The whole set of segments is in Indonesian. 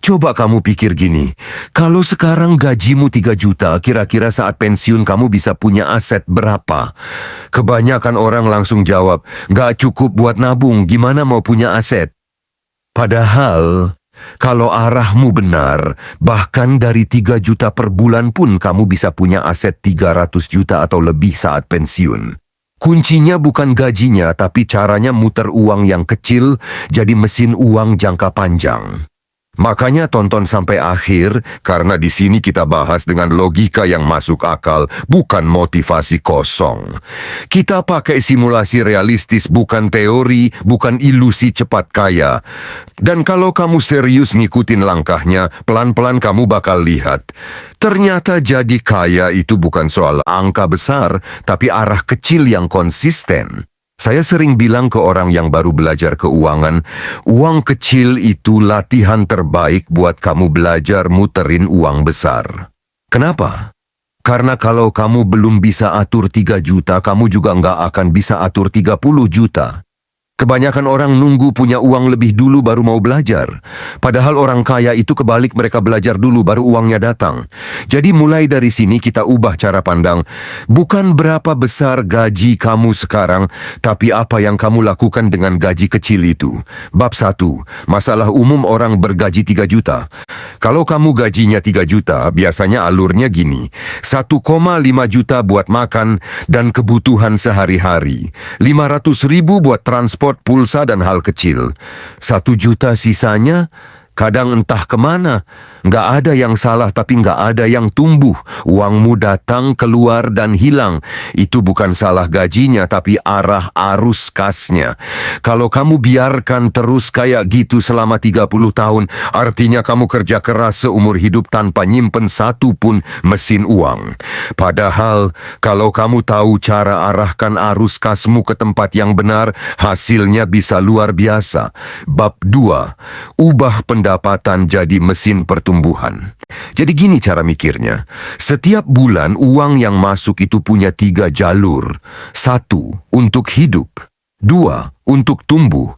Coba kamu pikir gini, kalau sekarang gajimu 3 juta, kira-kira saat pensiun kamu bisa punya aset berapa? Kebanyakan orang langsung jawab, nggak cukup buat nabung, gimana mau punya aset? Padahal, kalau arahmu benar, bahkan dari 3 juta per bulan pun kamu bisa punya aset 300 juta atau lebih saat pensiun. Kuncinya bukan gajinya, tapi caranya muter uang yang kecil jadi mesin uang jangka panjang. Makanya tonton sampai akhir, karena di sini kita bahas dengan logika yang masuk akal, bukan motivasi kosong. Kita pakai simulasi realistis, bukan teori, bukan ilusi cepat kaya. Dan kalau kamu serius ngikutin langkahnya, pelan-pelan kamu bakal lihat. Ternyata jadi kaya itu bukan soal angka besar, tapi arah kecil yang konsisten. Saya sering bilang ke orang yang baru belajar keuangan, uang kecil itu latihan terbaik buat kamu belajar muterin uang besar. Kenapa? Karena kalau kamu belum bisa atur 3 juta, kamu juga nggak akan bisa atur 30 juta. Kebanyakan orang nunggu punya uang lebih dulu baru mau belajar. Padahal orang kaya itu kebalik, mereka belajar dulu baru uangnya datang. Jadi mulai dari sini kita ubah cara pandang. Bukan berapa besar gaji kamu sekarang, tapi apa yang kamu lakukan dengan gaji kecil itu. Bab 1. Masalah umum orang bergaji 3 juta. Kalau kamu gajinya 3 juta, biasanya alurnya gini. 1,5 juta buat makan dan kebutuhan sehari-hari. 500.000 buat transport, pulsa dan hal kecil. 1 juta sisanya, kadang entah kemana. Nggak ada yang salah tapi nggak ada yang tumbuh. Uangmu datang, keluar dan hilang. Itu bukan salah gajinya tapi arah arus kasnya. Kalau kamu biarkan terus kayak gitu selama 30 tahun, artinya kamu kerja keras seumur hidup tanpa nyimpen satu pun mesin uang. Padahal, kalau kamu tahu cara arahkan arus kasmu ke tempat yang benar, hasilnya bisa luar biasa. Bab 2. Ubah pendapatan jadi mesin pertumbuhan. Jadi gini cara mikirnya. Setiap bulan uang yang masuk itu punya 3 jalur. 1. Untuk hidup. 2. Untuk tumbuh.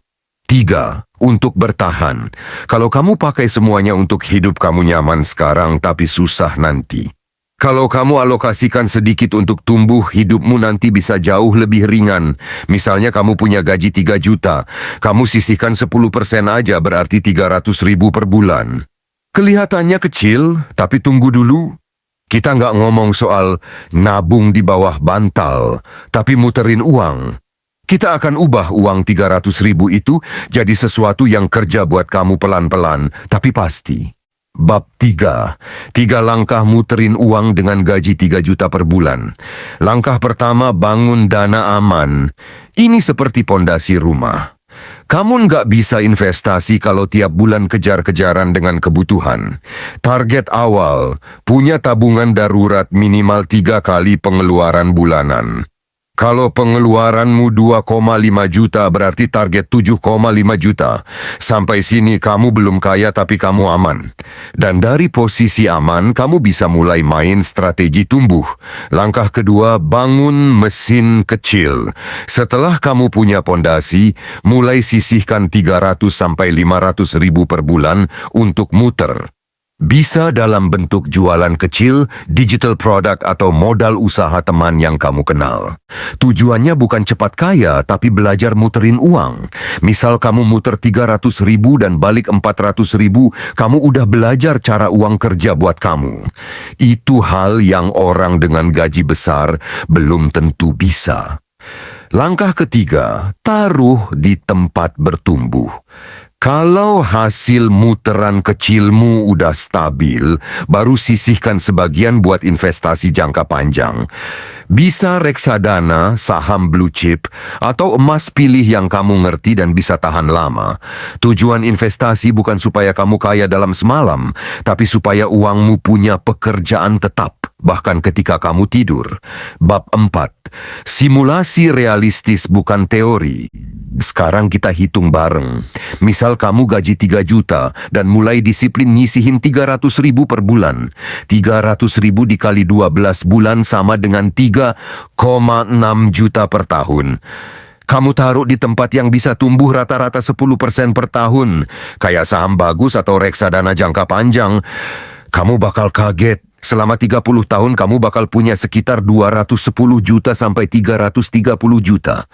3. Untuk bertahan. Kalau kamu pakai semuanya untuk hidup, kamu nyaman sekarang tapi susah nanti. Kalau kamu alokasikan sedikit untuk tumbuh, hidupmu nanti bisa jauh lebih ringan. Misalnya kamu punya gaji 3 juta, kamu sisihkan 10% aja, berarti 300.000 per bulan. Kelihatannya kecil, tapi tunggu dulu. Kita nggak ngomong soal nabung di bawah bantal, tapi muterin uang. Kita akan ubah uang 300.000 itu jadi sesuatu yang kerja buat kamu pelan-pelan, tapi pasti. Bab 3. 3 langkah muterin uang dengan gaji 3 juta per bulan. Langkah pertama, bangun dana aman. Ini seperti pondasi rumah. Kamu nggak bisa investasi kalau tiap bulan kejar-kejaran dengan kebutuhan. Target awal, punya tabungan darurat minimal 3 kali pengeluaran bulanan. Kalau pengeluaranmu 2,5 juta, berarti target 7,5 juta. Sampai sini kamu belum kaya tapi kamu aman. Dan dari posisi aman, kamu bisa mulai main strategi tumbuh. Langkah kedua, bangun mesin kecil. Setelah kamu punya pondasi, mulai sisihkan 300-500 ribu per bulan untuk muter. Bisa dalam bentuk jualan kecil, digital product atau modal usaha teman yang kamu kenal. Tujuannya bukan cepat kaya, tapi belajar muterin uang. Misal kamu muter 300.000 dan balik 400.000, kamu udah belajar cara uang kerja buat kamu. Itu hal yang orang dengan gaji besar belum tentu bisa. Langkah ketiga, taruh di tempat bertumbuh. Kalau hasil muteran kecilmu udah stabil, baru sisihkan sebagian buat investasi jangka panjang. Bisa reksadana, saham blue chip, atau emas pilih yang kamu ngerti dan bisa tahan lama. Tujuan investasi bukan supaya kamu kaya dalam semalam, tapi supaya uangmu punya pekerjaan tetap, bahkan ketika kamu tidur. Bab 4. Simulasi realistis bukan teori. Sekarang kita hitung bareng. Misal kamu gaji 3 juta dan mulai disiplin nyisihin 300.000 per bulan. 300.000 dikali 12 bulan sama dengan 3,6 juta per tahun. Kamu taruh di tempat yang bisa tumbuh rata-rata 10% per tahun, kayak saham bagus atau reksadana jangka panjang. Kamu bakal kaget. Selama 30 tahun kamu bakal punya sekitar 210 juta sampai 330 juta.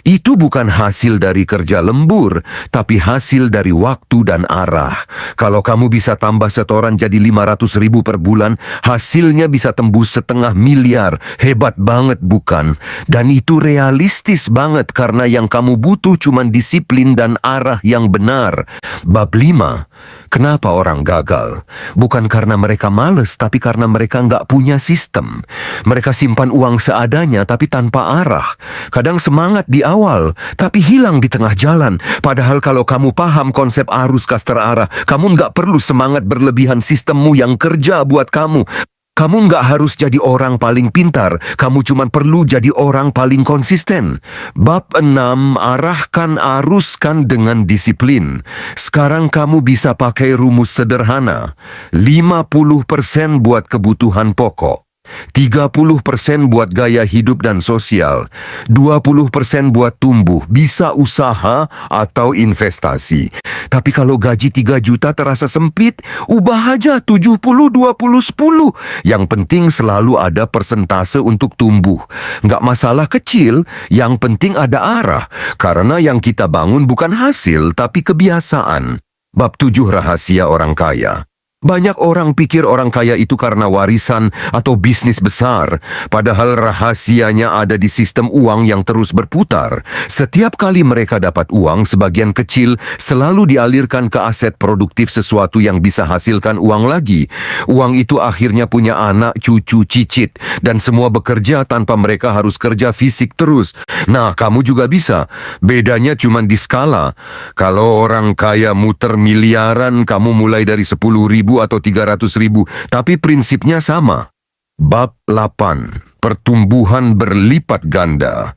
Itu bukan hasil dari kerja lembur, tapi hasil dari waktu dan arah. Kalau kamu bisa tambah setoran jadi 500 ribu per bulan, hasilnya bisa tembus 500 miliar. Hebat banget bukan? Dan itu realistis banget karena yang kamu butuh cuma disiplin dan arah yang benar. Bab 5. Kenapa orang gagal? Bukan karena mereka males, tapi karena mereka nggak punya sistem. Mereka simpan uang seadanya, tapi tanpa arah. Kadang semangat di awal, tapi hilang di tengah jalan. Padahal kalau kamu paham konsep arus kas terarah, kamu nggak perlu semangat berlebihan, sistemmu yang kerja buat kamu. Kamu nggak harus jadi orang paling pintar, kamu cuma perlu jadi orang paling konsisten. Bab 6, arahkan aruskan dengan disiplin. Sekarang kamu bisa pakai rumus sederhana. 50% buat kebutuhan pokok. 30% buat gaya hidup dan sosial, 20% buat tumbuh, bisa usaha atau investasi. Tapi kalau gaji 3 juta terasa sempit, ubah aja 70-20-10. Yang penting selalu ada persentase untuk tumbuh. Nggak masalah kecil, yang penting ada arah. Karena yang kita bangun bukan hasil, tapi kebiasaan. Bab 7, rahasia orang kaya. Banyak orang pikir orang kaya itu karena warisan atau bisnis besar, padahal rahasianya ada di sistem uang yang terus berputar. Setiap kali mereka dapat uang, sebagian kecil selalu dialirkan ke aset produktif, sesuatu yang bisa hasilkan uang lagi. Uang itu akhirnya punya anak, cucu, cicit, dan semua bekerja tanpa mereka harus kerja fisik terus. Nah, kamu juga bisa. Bedanya cuma di skala. Kalau orang kaya muter miliaran, kamu mulai dari 10.000 atau 300.000, tapi prinsipnya sama. Bab 8. Pertumbuhan berlipat ganda.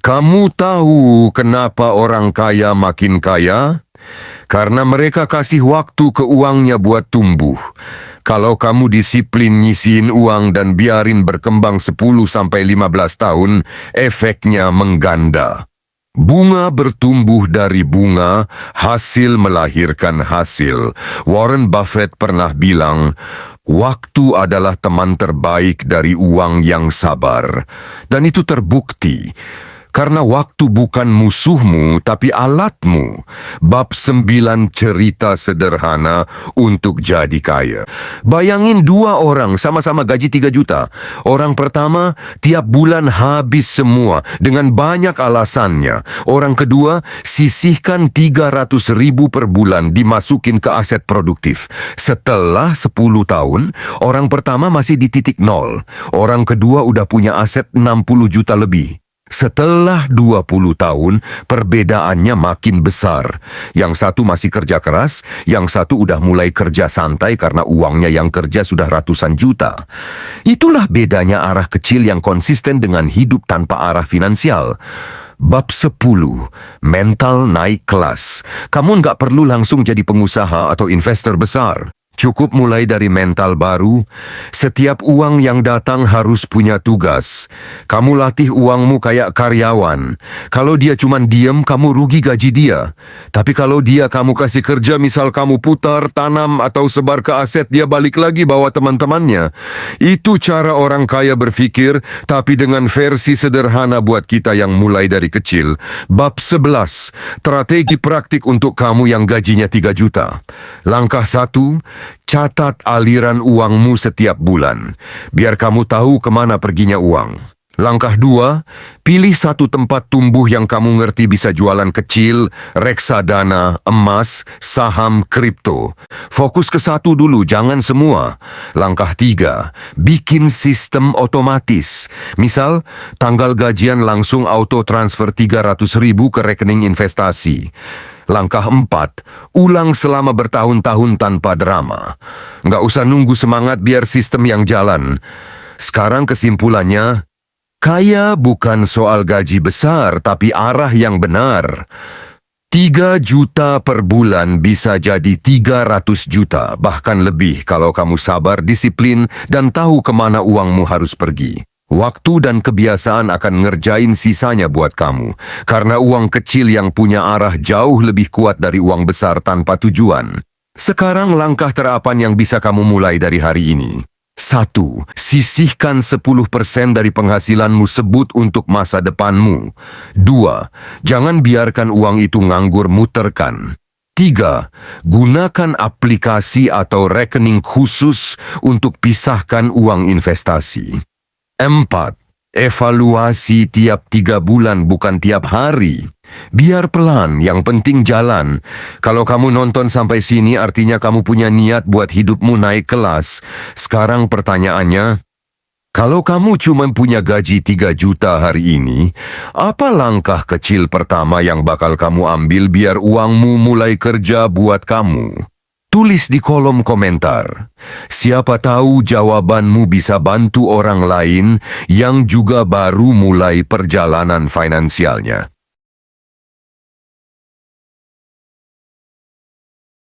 Kamu tahu kenapa orang kaya makin kaya? Karena mereka kasih waktu ke uangnya buat tumbuh. Kalau kamu disiplin nyisihin uang dan biarin berkembang 10-15 tahun, efeknya mengganda. Bunga bertumbuh dari bunga, hasil melahirkan hasil. Warren Buffett pernah bilang, waktu adalah teman terbaik dari uang yang sabar. Dan itu terbukti. Karena waktu bukan musuhmu, tapi alatmu. Bab 9, cerita sederhana untuk jadi kaya. Bayangin 2 orang sama-sama gaji 3 juta. Orang pertama tiap bulan habis semua dengan banyak alasannya. Orang kedua sisihkan 300.000 per bulan dimasukin ke aset produktif. Setelah 10 tahun, orang pertama masih di titik 0. Orang kedua udah punya aset 60 juta lebih. Setelah 20 tahun, perbedaannya makin besar. Yang satu masih kerja keras, yang satu udah mulai kerja santai karena uangnya yang kerja sudah ratusan juta. Itulah bedanya arah kecil yang konsisten dengan hidup tanpa arah finansial. Bab 10. Mental naik kelas. Kamu nggak perlu langsung jadi pengusaha atau investor besar. Cukup mulai dari mental baru. Setiap uang yang datang harus punya tugas. Kamu latih uangmu kayak karyawan. Kalau dia cuman diem, kamu rugi gaji dia. Tapi kalau dia kamu kasih kerja, misal kamu putar, tanam, atau sebar ke aset, dia balik lagi bawa teman-temannya. Itu cara orang kaya berpikir, tapi dengan versi sederhana buat kita yang mulai dari kecil. Bab 11. Strategi praktik untuk kamu yang gajinya 3 juta. Langkah 1. Catat aliran uangmu setiap bulan, biar kamu tahu kemana perginya uang. Langkah 2, pilih satu tempat tumbuh yang kamu ngerti bisa jualan kecil, reksadana, emas, saham, kripto. Fokus ke satu dulu, jangan semua. Langkah 3, bikin sistem otomatis. Misal, tanggal gajian langsung auto transfer 300.000 ke rekening investasi. Langkah 4, ulang selama bertahun-tahun tanpa drama. Nggak usah nunggu semangat biar sistem yang jalan. Sekarang kesimpulannya, kaya bukan soal gaji besar, tapi arah yang benar. 3 juta per bulan bisa jadi 300 juta, bahkan lebih kalau kamu sabar, disiplin, dan tahu kemana uangmu harus pergi. Waktu dan kebiasaan akan ngerjain sisanya buat kamu, karena uang kecil yang punya arah jauh lebih kuat dari uang besar tanpa tujuan. Sekarang langkah terapan yang bisa kamu mulai dari hari ini. 1. Sisihkan 10% dari penghasilanmu sebut untuk masa depanmu. 2. Jangan biarkan uang itu nganggur muterkan. 3. Gunakan aplikasi atau rekening khusus untuk pisahkan uang investasi. 4. Evaluasi tiap 3 bulan bukan tiap hari. Biar pelan, yang penting jalan. Kalau kamu nonton sampai sini artinya kamu punya niat buat hidupmu naik kelas. Sekarang pertanyaannya, kalau kamu cuma punya gaji 3 juta hari ini, apa langkah kecil pertama yang bakal kamu ambil biar uangmu mulai kerja buat kamu? Tulis di kolom komentar. Siapa tahu jawabanmu bisa bantu orang lain yang juga baru mulai perjalanan finansialnya.